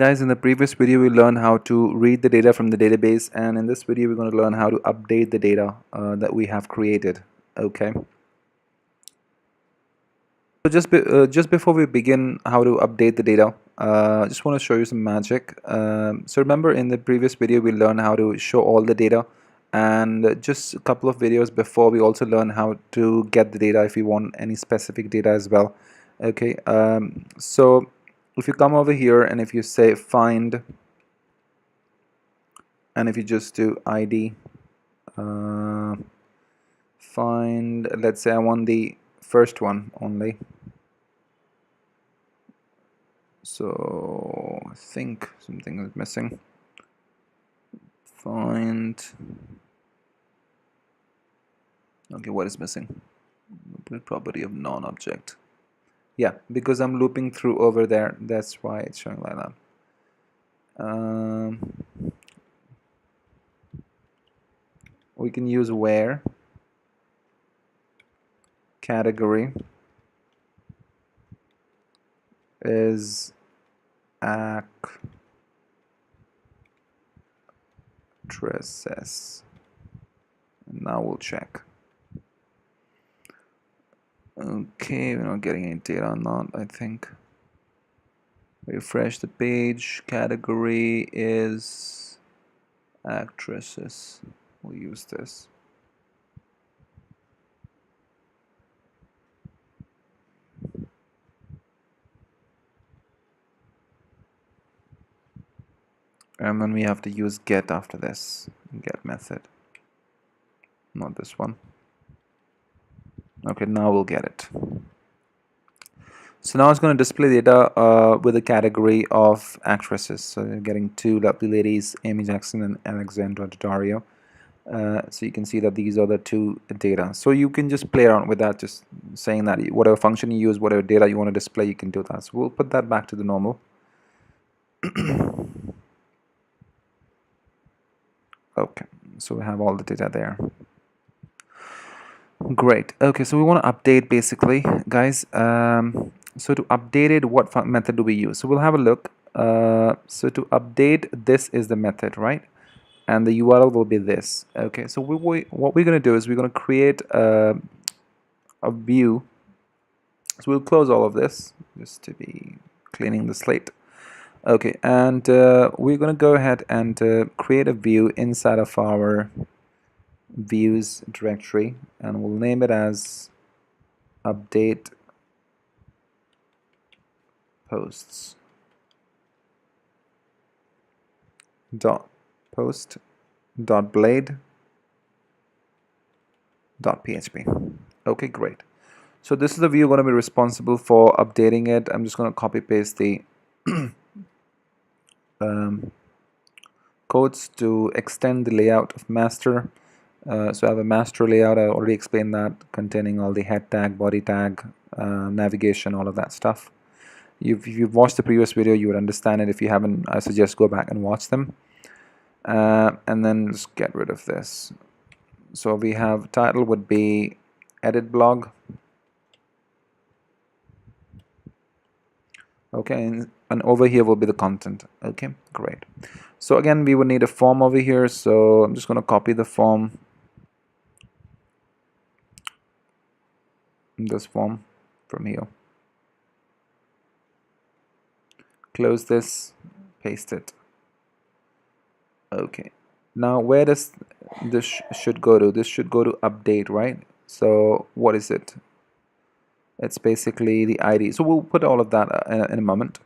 Guys, in the previous video we learned how to read the data from the database, and in this video we're going to learn how to update the data that we have created. Okay. So just before we begin how to update the data, I just want to show you some magic. So remember, in the previous video we learned how to show all the data, and just a couple of videos before we also learned how to get the data if you want any specific data as well. Okay. So if you come over here and if you say find, and if you just do ID, find, let's say I want the first one only, so I think something is missing. Find, okay, what is missing? Property of non-object. Yeah, because I'm looping through over there, that's why it's showing like that. We can use where category is actresses. Now we'll check. Okay, we're not getting any data on that, I think. Refresh the page. Category is actresses. We'll use this. And then we have to use get after this. Get method. Not this one. Okay, now we'll get it. So now it's going to display data with a category of actresses. So you're getting two lovely ladies, Amy Jackson and Alexandra Daddario. So you can see that these are the two data. So you can just play around with that, just saying that whatever function you use, whatever data you want to display, you can do that. So we'll put that back to the normal. Okay, so we have all the data there. Great. Okay, so we want to update basically, guys. So to update it, what method do we use? So we'll have a look. So to update, this is the method, right? And the URL will be this. Okay, so what we're going to do is we're going to create a view. So we'll close all of this just to be cleaning the slate. Okay, and we're going to go ahead and create a view inside of our views directory, and we'll name it as update posts dot post dot blade dot php. Okay, great. So this is the view going to be responsible for updating it. I'm just going to copy paste the codes to extend the layout of master. So I have a master layout. I already explained that, containing all the head tag, body tag, navigation, all of that stuff. If you've watched the previous video, you would understand it. If you haven't, I suggest go back and watch them. And then just get rid of this. So we have title would be edit blog. Okay, and over here will be the content. Okay, great. So again, we would need a form over here. So I'm just going to copy the form. This form from here. Close this, paste it. Okay, now where does this should go to? This should go to update, right? So what is it? It's basically the ID. So we'll put all of that in a moment.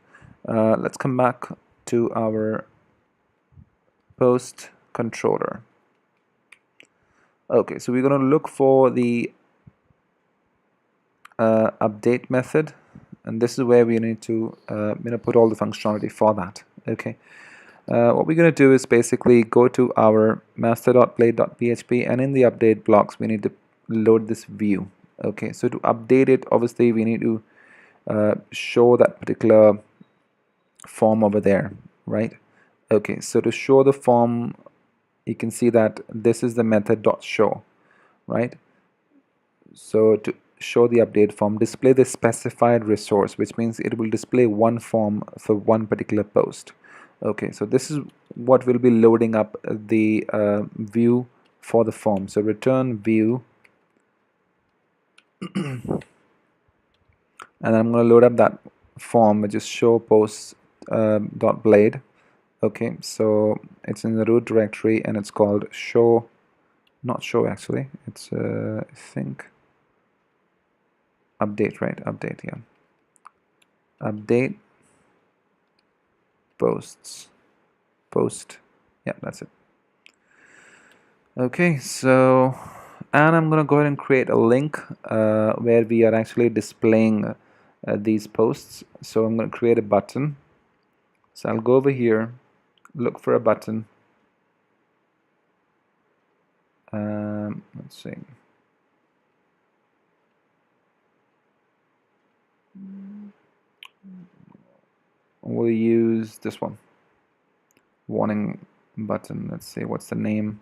Let's come back to our post controller. Okay, so we're going to look for the update method, and this is where we need to put all the functionality for that. Okay, what we're going to do is basically go to our master.blade.php, and in the update blocks we need to load this view. Okay, so to update it, obviously we need to show that particular form over there, right? Okay, so to show the form, you can see that this is the method .show, right? So to show the update form, display the specified resource, which means it will display one form for one particular post. Okay, so this is what will be loading up the view for the form. So return view, and I'm going to load up that form, which is show post dot blade. Okay, so it's in the root directory and it's called show, not show actually, it's I think update, right? Update, yeah. Update posts, post, yeah, that's it. Okay, so, and I'm gonna go ahead and create a link where we are actually displaying these posts. So I'm gonna create a button. So I'll go over here, look for a button. Let's see. We'll use this one, warning button. Let's see, what's the name?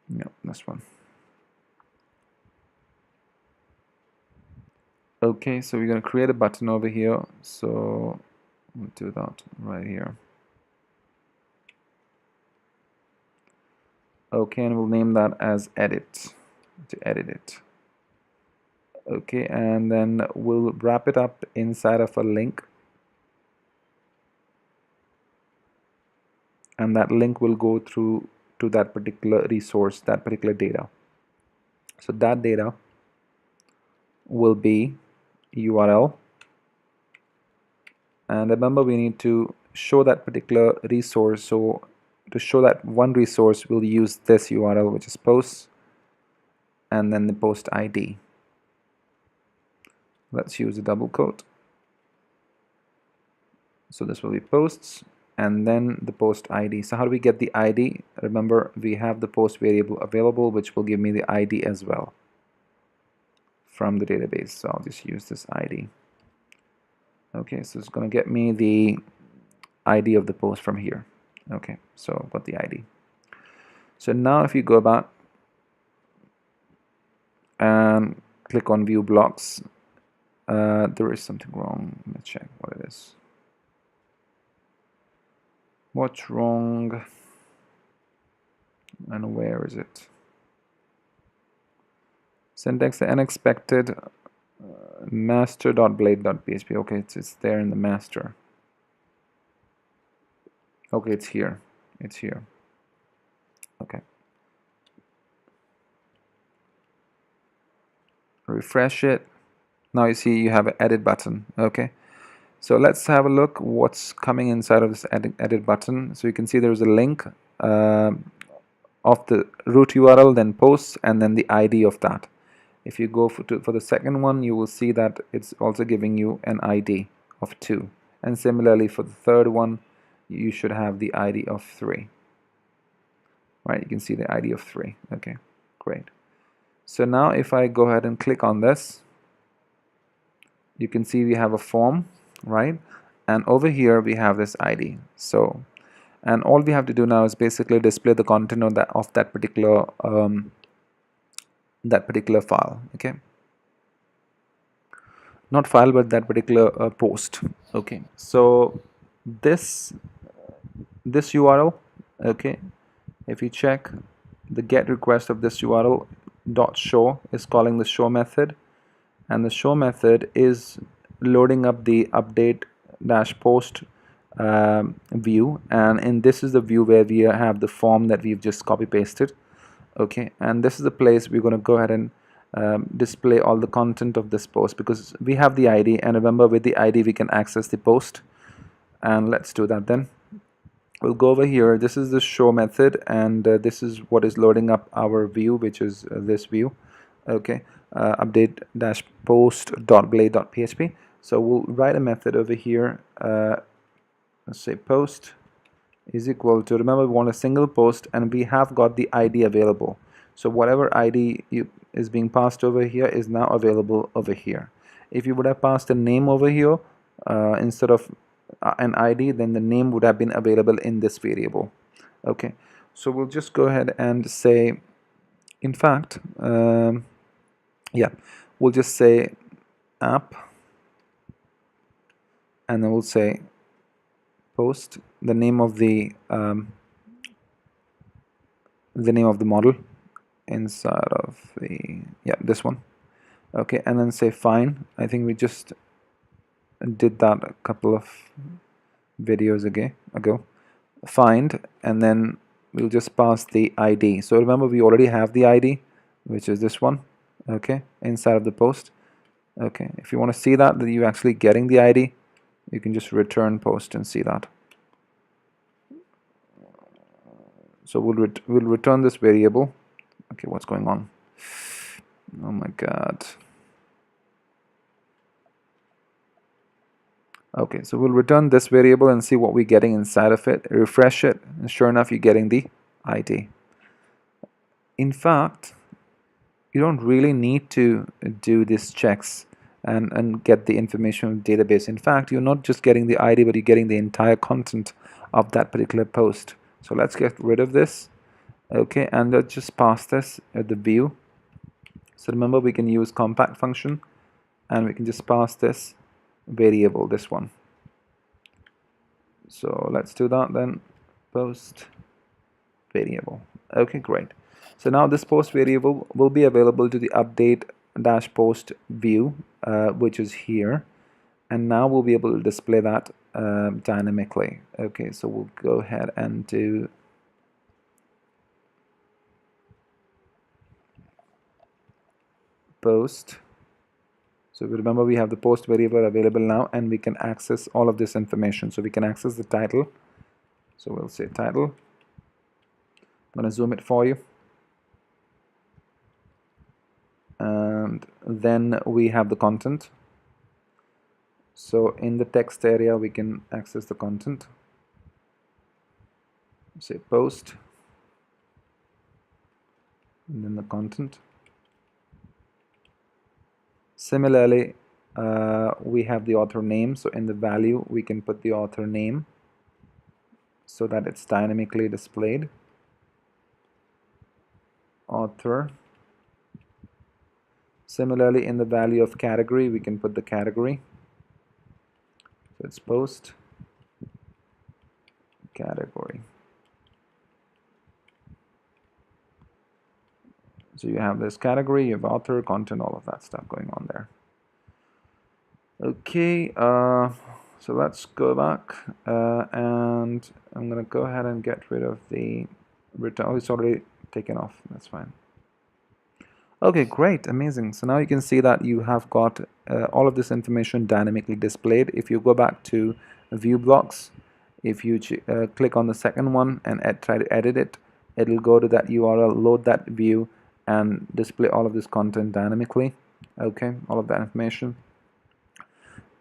Yeah, this one. Okay, so we're gonna create a button over here. So we'll do that right here. Okay, and we'll name that as edit, to edit it. Okay, and then we'll wrap it up inside of a link, and that link will go through to that particular resource, that particular data. So that data will be URL, and remember we need to show that particular resource. So to show that one resource, we'll use this URL, which is posts, and then the post ID. Let's use a double quote. So this will be posts and then the post ID. So how do we get the ID? Remember, we have the post variable available, which will give me the ID as well from the database. So I'll just use this ID. Okay, so it's going to get me the ID of the post from here. Okay, so I've got the ID. So now if you go back and click on view blocks, there is something wrong. Let me check what it is. What's wrong and where is it? Syntax unexpected master.blade.php. Okay, it's there in the master. Okay, it's here. It's here. Okay. Refresh it. Now you see you have an edit button. Okay. So let's have a look what's coming inside of this edit button. So you can see there's a link of the root URL, then posts, and then the ID of that. If you go for the second one, you will see that it's also giving you an ID of 2. And similarly for the third one, you should have the ID of 3. Right, you can see the ID of 3. Okay, great. So now if I go ahead and click on this, you can see we have a form, right? And over here we have this ID. So, and all we have to do now is basically display the content of that particular file. Okay, not file, but that particular post. Okay, so this URL, okay, if you check the get request of this URL dot show is calling the show method, and the show method is loading up the update dash post view, and this is the view where we have the form that we've just copy pasted. Okay, and this is the place we're going to go ahead and display all the content of this post, because we have the ID, and remember with the ID we can access the post. And let's do that then. We'll go over here. This is the show method, and this is what is loading up our view, which is this view. Okay, update dash post dot blade dot php. So we'll write a method over here. Let's say post is equal to, remember we want a single post, and we have got the ID available. So whatever ID is being passed over here is now available over here. If you would have passed a name over here instead of an ID, then the name would have been available in this variable. Okay, so we'll just go ahead and say, in fact, yeah, we'll just say app, and then we'll say post, the name of the model inside of the, yeah, this one. Okay, and then say fine. I think we just did that a couple of videos ago. Find, and then we'll just pass the ID. So remember, we already have the ID, which is this one, okay, inside of the post. Okay, if you want to see that you're actually getting the ID, you can just return post and see that. So we'll return this variable. Okay, what's going on? Oh my god. Okay, so we'll return this variable and see what we're getting inside of it. Refresh it, and sure enough, you're getting the ID. In fact, you don't really need to do these checks and get the information from the database. In fact, you're not just getting the ID, but you're getting the entire content of that particular post. So let's get rid of this. Okay, and let's just pass this at the view. So remember, we can use compact function, and we can just pass this variable, this one. So let's do that then. Post variable. Okay, great. So now this post variable will be available to the update dash post view, which is here, and now we'll be able to display that dynamically. Okay, so we'll go ahead and do post. So remember, we have the post variable available now, and we can access all of this information. So we can access the title. So we'll say title. I'm going to zoom it for you. And then we have the content. So in the text area, we can access the content. Say post, and then the content. Similarly, we have the author name. So in the value, we can put the author name so that it's dynamically displayed. Author. Similarly, in the value of category, we can put the category. So it's post category. So you have this category, you have author, content, all of that stuff going on there. Okay, so let's go back, and I'm gonna go ahead and get rid of the return. Oh, it's already taken off. That's fine. Okay, great, amazing. So now you can see that you have got all of this information dynamically displayed. If you go back to view blocks, if you click on the second one and try to edit it, it'll go to that URL, load that view, and display all of this content dynamically. Okay, all of that information.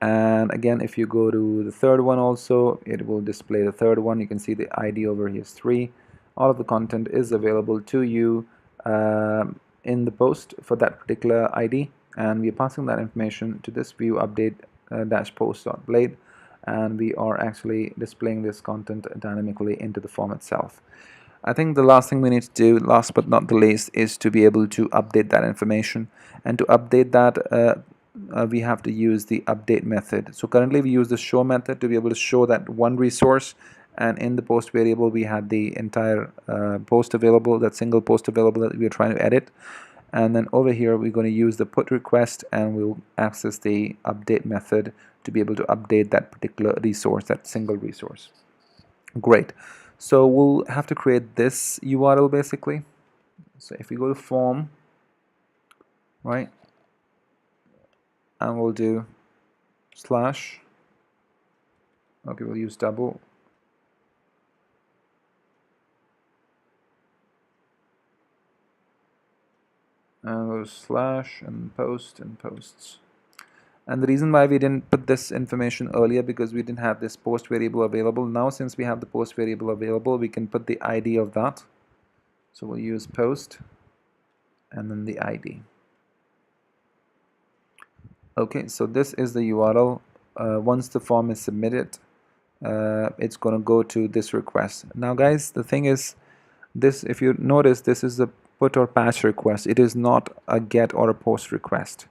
And again, if you go to the third one also, it will display the third one. You can see the ID over here is 3. All of the content is available to you in the post for that particular ID, and we're passing that information to this view update dash post.blade, and we are actually displaying this content dynamically into the form itself. I think the last thing we need to do, last but not the least, is to be able to update that information. And to update that, we have to use the update method. So currently we use the show method to be able to show that one resource, and in the post variable we had the entire post available, that single post available that we're trying to edit. And then over here we're going to use the put request, and we'll access the update method to be able to update that particular resource, that single resource. Great. So we'll have to create this URL basically. So if we go to form, right, and we'll do slash, okay, we'll use double, and we'll slash and post and posts. And the reason why we didn't put this information earlier, because we didn't have this post variable available. Now since we have the post variable available, we can put the ID of that. So we'll use post and then the ID. Okay, so this is the URL. Once the form is submitted, it's going to go to this request. Now guys, the thing is, this, if you notice, this is a put or patch request. It is not a get or a post request.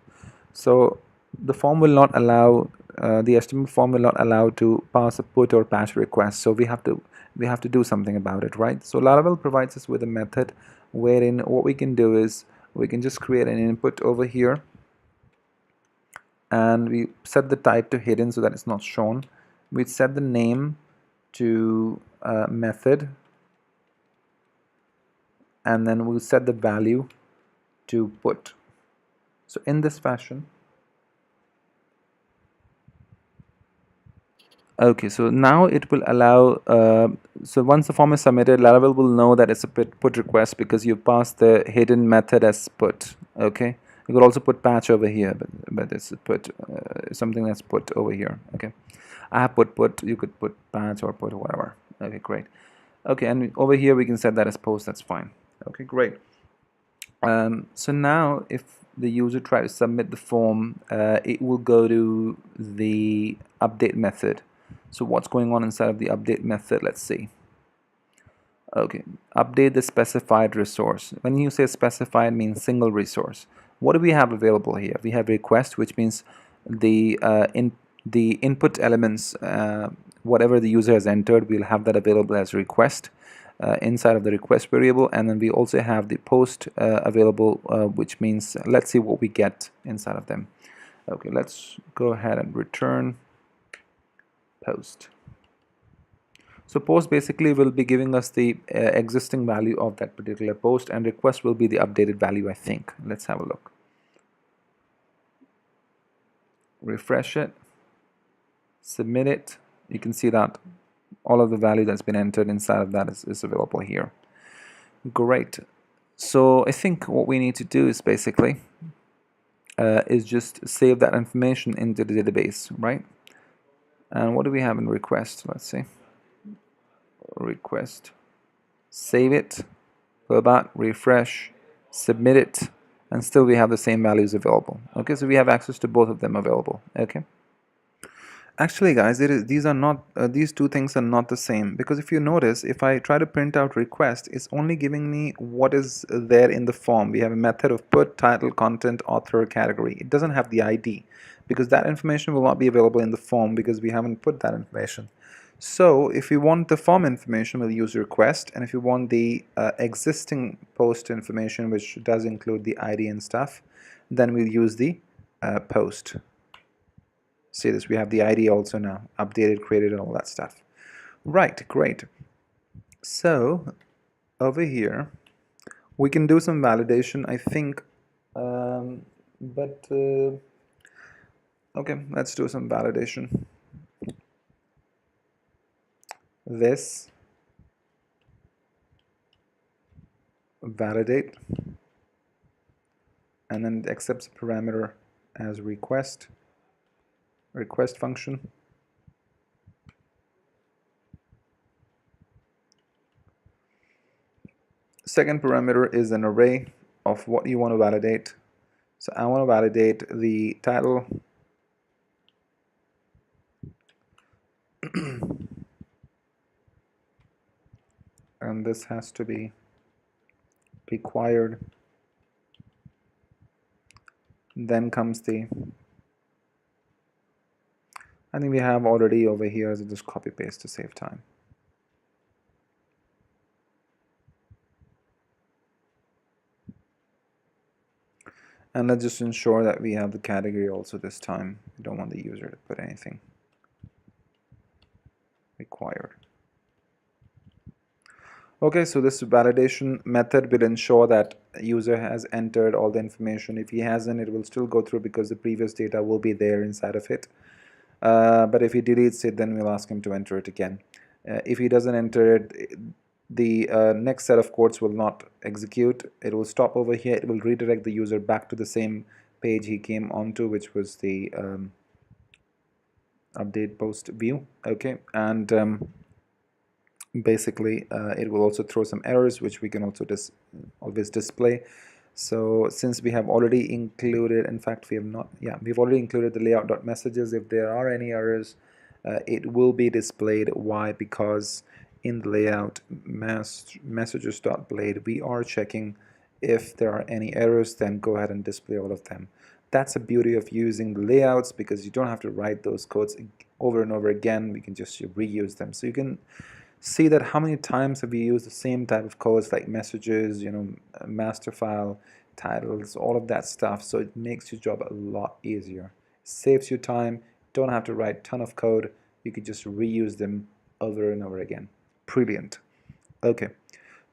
So the form will not allow the HTML form will not allow to pass a put or patch request, so we have to do something about it, right? So Laravel provides us with a method wherein what we can do is we can just create an input over here, and we set the type to hidden so that it's not shown. We set the name to method, and then we'll set the value to put. So in this fashion. Okay, so now it will allow, so once the form is submitted, Laravel will know that it's a put request because you passed the hidden method as put. Okay, you could also put patch over here, but it's put, something that's put over here. Okay, I have put, you could put patch or put whatever. Okay, great. Okay, and over here we can set that as post, that's fine. Okay, great. So now if the user tries to submit the form, it will go to the update method. So what's going on inside of the update method? Let's see. Okay, update the specified resource. When you say specified, means single resource. What do we have available here? We have request, which means the input elements, whatever the user has entered, we'll have that available as request inside of the request variable, and then we also have the post available, which means let's see what we get inside of them. Okay, let's go ahead and return post. So post basically will be giving us the existing value of that particular post, and request will be the updated value, I think. Let's have a look. Refresh it, submit it. You can see that all of the value that's been entered inside of that is available here. Great. So I think what we need to do is basically is just save that information into the database, right? And what do we have in request? Let's see. Request, save it, go back, refresh, submit it, and still we have the same values available. Okay, so we have access to both of them available. Okay, actually guys, these two things are not the same, because if you notice, if I try to print out request, it's only giving me what is there in the form. We have a method of put, title, content, author, category. It doesn't have the ID, because that information will not be available in the form because we haven't put that information. So if you want the form information, we'll use request, and if you want the existing post information, which does include the ID and stuff, then we'll use the post. See this, we have the ID also now, updated, created, and all that stuff. Right, great. So over here, we can do some validation, I think, okay, let's do some validation. This validate, and then it accepts a parameter as request function. Second parameter is an array of what you want to validate. So I want to validate the title, and this has to be required. Then comes the, I think we have already over here, so just copy paste to save time. And let's just ensure that we have the category also this time. We don't want the user to put anything. Required. Okay, so this validation method will ensure that user has entered all the information. If he hasn't, it will still go through because the previous data will be there inside of it. But if he deletes it, then we'll ask him to enter it again. If he doesn't enter it, the next set of codes will not execute. It will stop over here. It will redirect the user back to the same page he came onto, which was the update post view. Okay, and basically it will also throw some errors, which we can also always display. So since we have already included, in fact we have not, yeah, we've already included the layout.messages. If there are any errors, it will be displayed. Why? Because in the layout messages.blade, we are checking if there are any errors, then go ahead and display all of them. that's the beauty of using the layouts, because you don't have to write those codes over and over again. We can just reuse them. So you can see that how many times have we used the same type of codes, like messages, master file, titles, all of that stuff. So it makes your job a lot easier, saves you time, don't have to write a ton of code. You can just reuse them over and over again. Brilliant. Okay,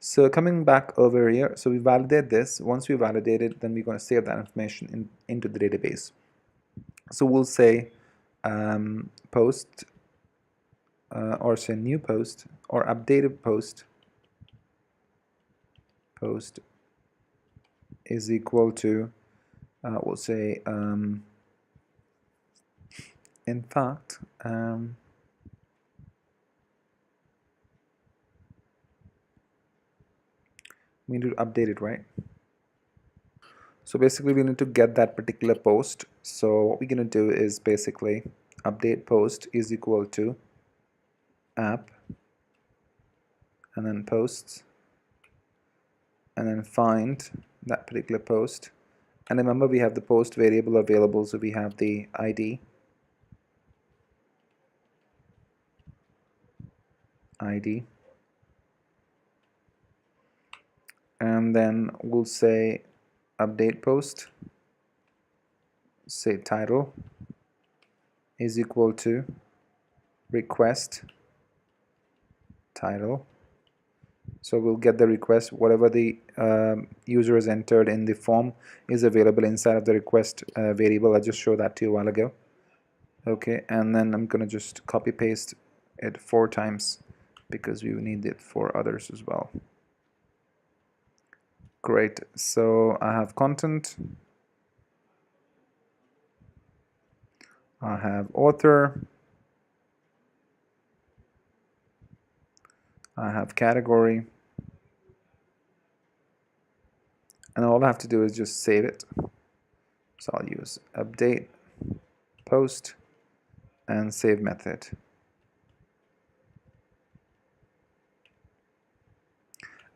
so coming back over here, so we validate this. Once we validate it, then we're going to save that information into the database. So we'll say post or say new post or updated post is equal to we'll say in fact we need to update it, right? So basically we need to get that particular post. So what we're going to do is basically update post is equal to app and then posts and then find that particular post. And remember, we have the post variable available, so we have the ID and then we'll say update post, say title is equal to request title. So we'll get the request, whatever the user has entered in the form is available inside of the request variable. I just showed that to you a while ago. Okay, and then I'm gonna just copy paste it 4 times because we need it for others as well. Great, so I have content, I have author, I have category, and all I have to do is just save it. So I'll use update post and save method.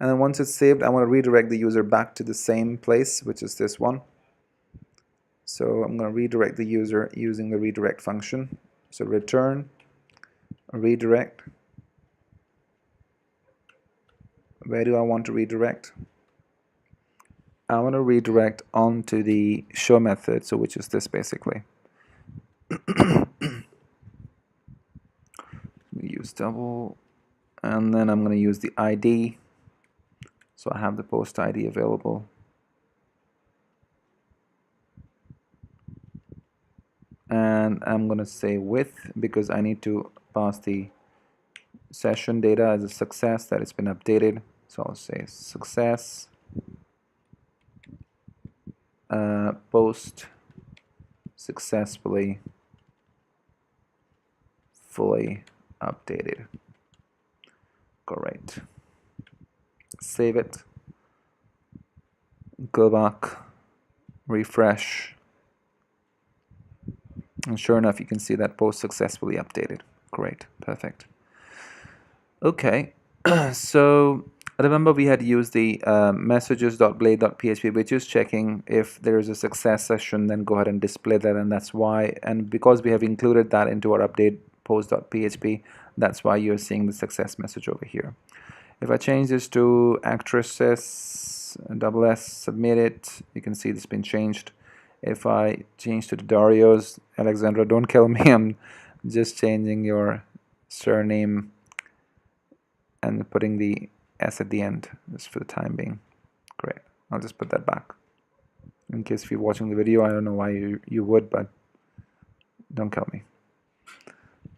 And then once it's saved, I want to redirect the user back to the same place, which is this one. So I'm going to redirect the user using the redirect function. So return redirect. Where do I want to redirect? I want to redirect onto the show method, so which is this basically. Use double, and then I'm going to use the ID. So I have the post ID available. And I'm going to say with, because I need to pass the session data as a success that it's been updated. So I'll say success post successfully fully updated. Great. Save it, go back, refresh, and sure enough you can see that post successfully updated. Great, perfect. Okay, so remember we had used the messages.blade.php, which is checking if there is a success session, then go ahead and display that, and that's why, and because we have included that into our update post.php, that's why you're seeing the success message over here. If I change this to actresses double S, submit it, you can see it's been changed. If I change to the Dario's, Alexandra, don't kill me, I'm just changing your surname and putting the S at the end just for the time being. Great, I'll just put that back. In case if you're watching the video, I don't know why you would, but don't kill me.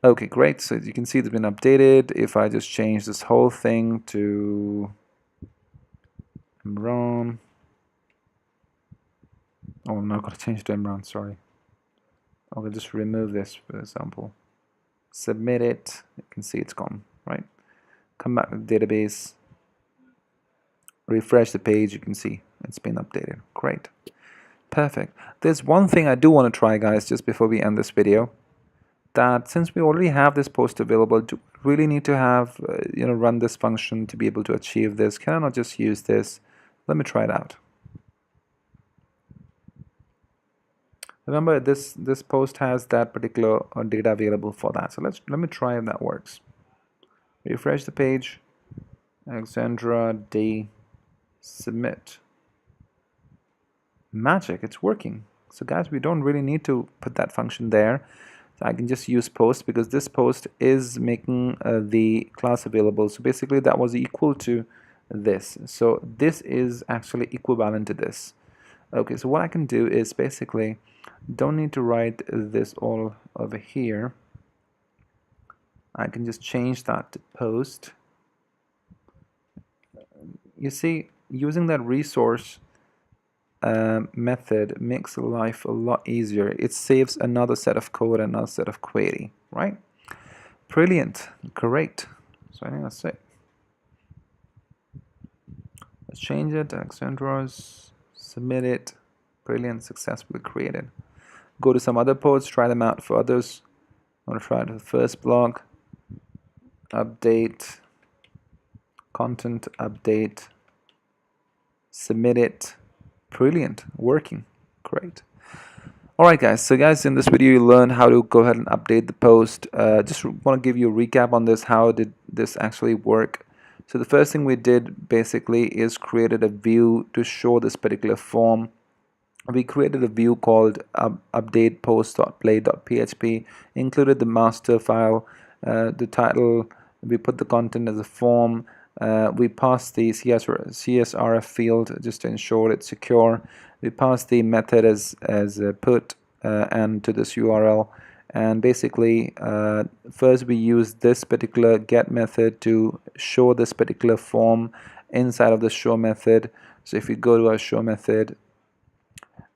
Okay, great, so you can see it's been updated. If I just change this whole thing to Imran, oh, I'm not going to change to Imran, sorry. I'll just remove this, for example. Submit it, you can see it's gone, right? Come back to the database, refresh the page, you can see it's been updated. Great, perfect. There's one thing I do want to try, guys, just before we end this video, that since we already have this post available, do we really need to have run this function to be able to achieve this? Can I not just use this? Let me try it out. Remember, this post has that particular data available for that. So let me try if that works. Refresh the page. Alexandra D submit. Magic, it's working. So guys, we don't really need to put that function there. So I can just use post because this post is making the class available. So basically that was equal to this. So this is actually equivalent to this. Okay, so what I can do is basically don't need to write this all over here. I can just change that to post. You see, using that resource method makes life a lot easier. It saves another set of code, another set of query, right? Brilliant, great. So I think that's it. Let's change it. Alexandra's, submit it. Brilliant, successfully created. Go to some other posts, try them out for others. I'm going to try the first blog. Update, content update, submit it. Brilliant, working, great. Alright guys, so guys, in this video you learned how to go ahead and update the post. Just want to give you a recap on this. How did this actually work? So the first thing we did basically is created a view to show this particular form. We created a view called update post.play.php, included the master file, the title, we put the content as a form, we passed the CSRF field just to ensure it's secure. We passed the method as a put and to this URL, and basically first we used this particular get method to show this particular form inside of the show method. So if you go to our show method,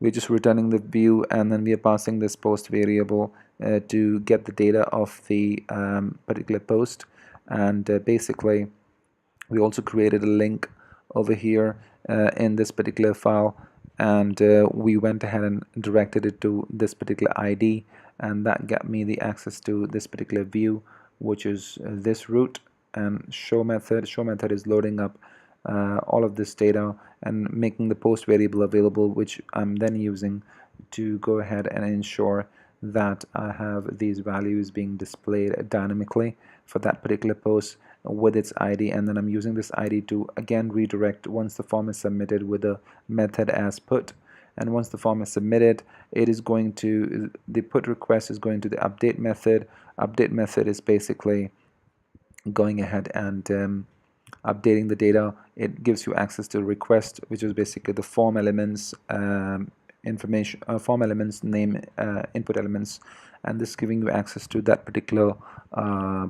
we're just returning the view, and then we are passing this post variable to get the data of the particular post. And basically we also created a link over here in this particular file, and we went ahead and directed it to this particular ID, and that got me the access to this particular view, which is this root. And show method is loading up all of this data and making the post variable available, which I'm then using to go ahead and ensure that I have these values being displayed dynamically for that particular post with its ID. And then I'm using this ID to again redirect once the form is submitted with the method as put. And once the form is submitted, it is going to, the put request is going to the update method. Update method is basically going ahead and updating the data. It gives you access to request, which is basically the form elements information, form elements, name, input elements, and this giving you access to that particular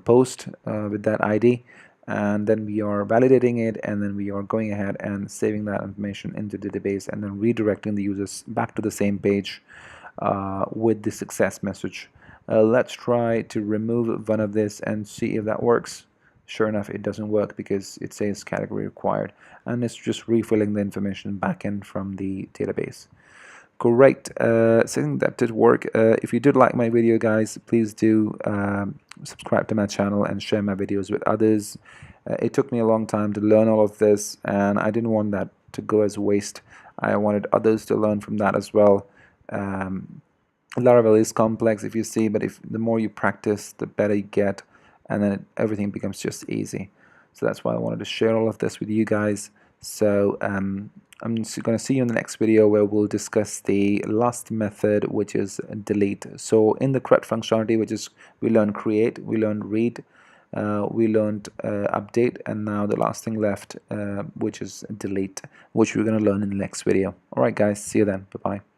post with that ID. And then we are validating it, and then we are going ahead and saving that information into the database, and then redirecting the users back to the same page with the success message. Let's try to remove one of this and see if that works. Sure enough, it doesn't work because it says category required, and it's just refilling the information back in from the database. Great, so I think that did work. If you did like my video, guys, please do subscribe to my channel and share my videos with others. It took me a long time to learn all of this, and I didn't want that to go as waste. I wanted others to learn from that as well. Laravel is complex, if you see, but if the more you practice, the better you get, and then everything becomes just easy. So that's why I wanted to share all of this with you guys. So I'm just going to see you in the next video, where we'll discuss the last method, which is delete. So in the CRUD functionality, which is we learned create, we learned read, we learned update, and now the last thing left, which is delete, which we're going to learn in the next video. Alright guys, see you then, bye bye.